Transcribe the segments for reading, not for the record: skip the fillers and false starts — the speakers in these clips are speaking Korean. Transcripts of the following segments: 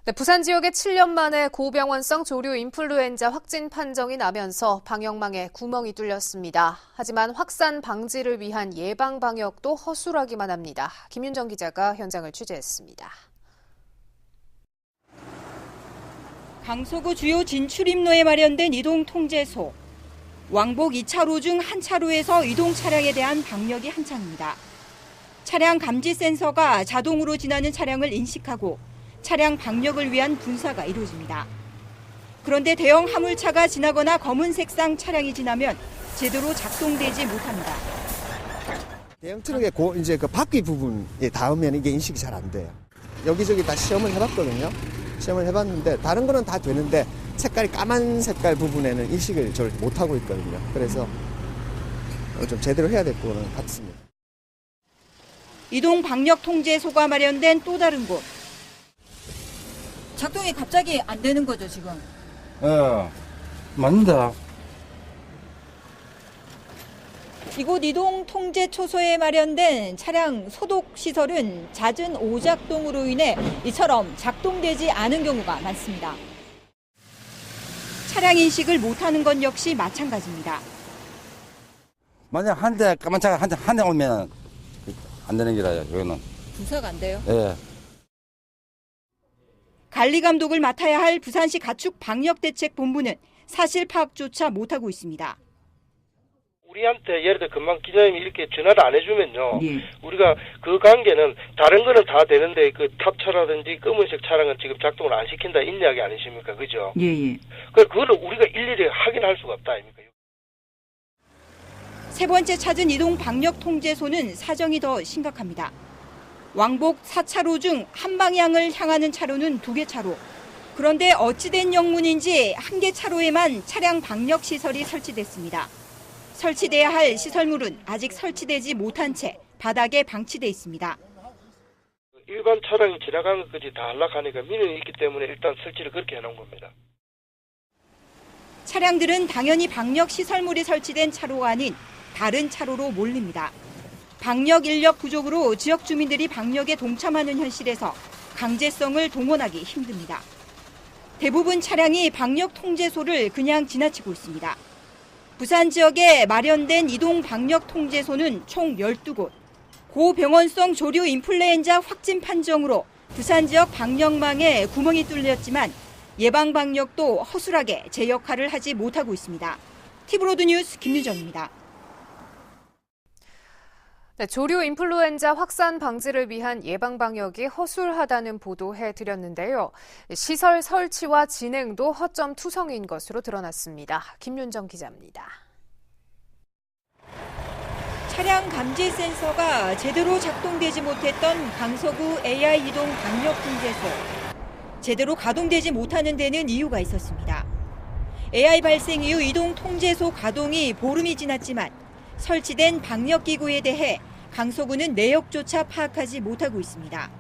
네, 부산 지역에 7년 만에 고병원성 조류 인플루엔자 확진 판정이 나면서 방역망에 구멍이 뚫렸습니다. 하지만 확산 방지를 위한 예방 방역도 허술하기만 합니다. 김윤정 기자가 현장을 취재했습니다. 강서구 주요 진출입로에 마련된 이동 통제소. 왕복 2차로 중 한 차로에서 이동 차량에 대한 방역이 한창입니다. 차량 감지 센서가 자동으로 지나는 차량을 인식하고 차량 방역을 위한 분사가 이루어집니다. 그런데 대형 화물차가 지나거나 검은색상 차량이 지나면 제대로 작동되지 못합니다. 대형 트럭의 이제 그 바퀴 부분에 닿으면 이게 인식이 잘 안 돼요. 여기저기 다 시험을 해봤거든요. 시험을 해봤는데 다른 거는 다 되는데 색깔이 까만 색깔 부분에는 인식을 잘 못하고 있거든요. 그래서 좀 제대로 해야 될 거는 같습니다. 이동 방역 통제소가 마련된 또 다른 곳. 작동이 갑자기 안 되는 거죠, 지금? 맞는다. 이곳 이동 통제초소에 마련된 차량 소독 시설은 잦은 오작동으로 인해 이처럼 작동되지 않은 경우가 많습니다. 차량 인식을 못하는 건 역시 마찬가지입니다. 만약 한 대 까만 차가 한 대 오면 안 되는 기라요, 여기는. 분사가 안 돼요? 예. 관리 감독을 맡아야 할 부산시 가축 방역대책본부는 사실 파악조차 못하고 있습니다. 우리한테 예를 들어 금방 기자님이 이렇게 전화를 안 해주면요. 우리가 그 관계는 다른 거는 다 되는데 그 탑차라든지 검은색 차량은 지금 작동을 안 시킨다 이 이야기 아니십니까? 그죠? 예. 그거를 우리가 일일이 확인할 수가 없다 아닙니까? 세 번째 찾은 이동 방역 통제소는 사정이 더 심각합니다. 왕복 4차로 중 한 방향을 향하는 차로는 2개 차로. 그런데 어찌된 영문인지 1개 차로에만 차량 방역 시설이 설치됐습니다. 설치돼야 할 시설물은 아직 설치되지 못한 채 바닥에 방치돼 있습니다. 일반 차량이 지나가는 것까지 다 안락하니까 민원이 있기 때문에 일단 설치를 그렇게 해놓은 겁니다. 차량들은 당연히 방역 시설물이 설치된 차로가 아닌 다른 차로로 몰립니다. 방역 인력 부족으로 지역 주민들이 방역에 동참하는 현실에서 강제성을 동원하기 힘듭니다. 대부분 차량이 방역 통제소를 그냥 지나치고 있습니다. 부산 지역에 마련된 이동 방역 통제소는 총 12곳. 고병원성 조류 인플루엔자 확진 판정으로 부산 지역 방역망에 구멍이 뚫렸지만 예방 방역도 허술하게 제 역할을 하지 못하고 있습니다. 티브로드 뉴스 김유정입니다. 네, 조류 인플루엔자 확산 방지를 위한 예방 방역이 허술하다는 보도해드렸는데요. 시설 설치와 진행도 허점 투성인 것으로 드러났습니다. 김윤정 기자입니다. 차량 감지 센서가 제대로 작동되지 못했던 강서구 AI 이동 방역 통제소. 제대로 가동되지 못하는 데는 이유가 있었습니다. AI 발생 이후 이동 통제소 가동이 보름이 지났지만 설치된 방역기구에 대해 강서구는 내역조차 파악하지 못하고 있습니다.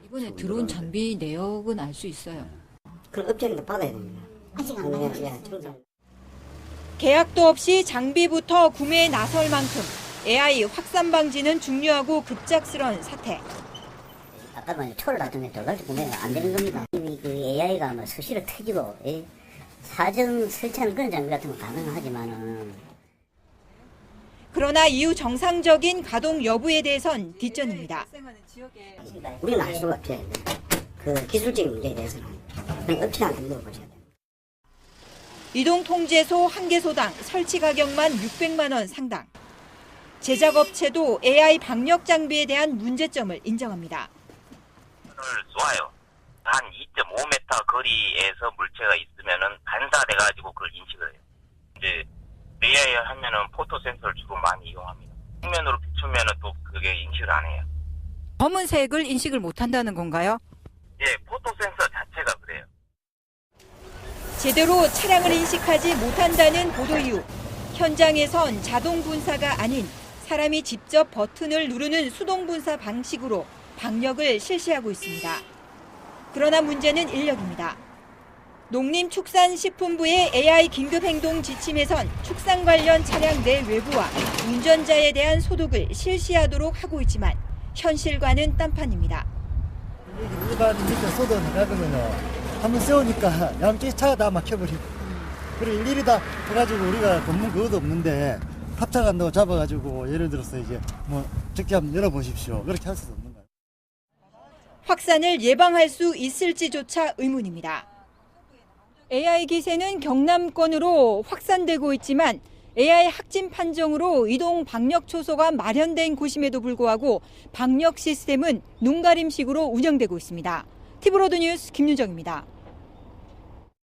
이번에 들어온 장비 내역은 알 수 있어요? 그럼 업체한테 받아야 됩니다. 아직 안 나왔어요. 계약도 없이 장비부터 구매에 나설 만큼 AI 확산 방지는 중요하고 급작스러운 사태. 아까 말한 초를 놔두면 돌발적 구매가 안 되는 겁니다. 이미 그 AI가 뭐 수시로 터지고 사전 설치하는 그런 장비 같은 건 가능하지만은. 그러나 이후 정상적인 가동 여부에 대해선 뒷전입니다. 우리는 알 수가 없어요. 그 기술적인 문제에 대해서는 그냥 업체한테 물어보셔야 돼요. 이동 통제소 1개소당 설치 가격만 600만 원 상당. 제작업체도 AI 방역 장비에 대한 문제점을 인정합니다. 쏴요. 한 2.5m 거리에서 물체가 있으면은 반사돼가지고 그걸 인식을 해요. 이제 AI 하면은 포토 센서를 주로 많이 이용합니다. 평면으로 비추면은 또 그게 인식을 안 해요. 검은색을 인식을 못한다는 건가요? 예, 포토 센서 자체가 그래요. 제대로 차량을 인식하지 못한다는 보도 이후 현장에선 자동 분사가 아닌 사람이 직접 버튼을 누르는 수동 분사 방식으로 방역을 실시하고 있습니다. 그러나 문제는 인력입니다. 농림축산식품부의 AI 긴급행동 지침에선 축산 관련 차량 내 외부와 운전자에 대한 소독을 실시하도록 하고 있지만 현실과는 딴판입니다. 일반 밑에 쏟아 나가면은 한번 세우니까 양쪽에 차가 다 막혀버리고. 그리고 일일이 다 해가지고 우리가 검문 그것도 없는데 합작한다고 잡아가지고 예를 들어서 이제 뭐 적게 한번 열어보십시오. 그렇게 할 수도 없는 거예요. 확산을 예방할 수 있을지조차 의문입니다. AI 기세는 경남권으로 확산되고 있지만 AI 확진 판정으로 이동 방역 초소가 마련된 곳임에도 불구하고 방역 시스템은 눈가림식으로 운영되고 있습니다. TV로드 뉴스 김유정입니다.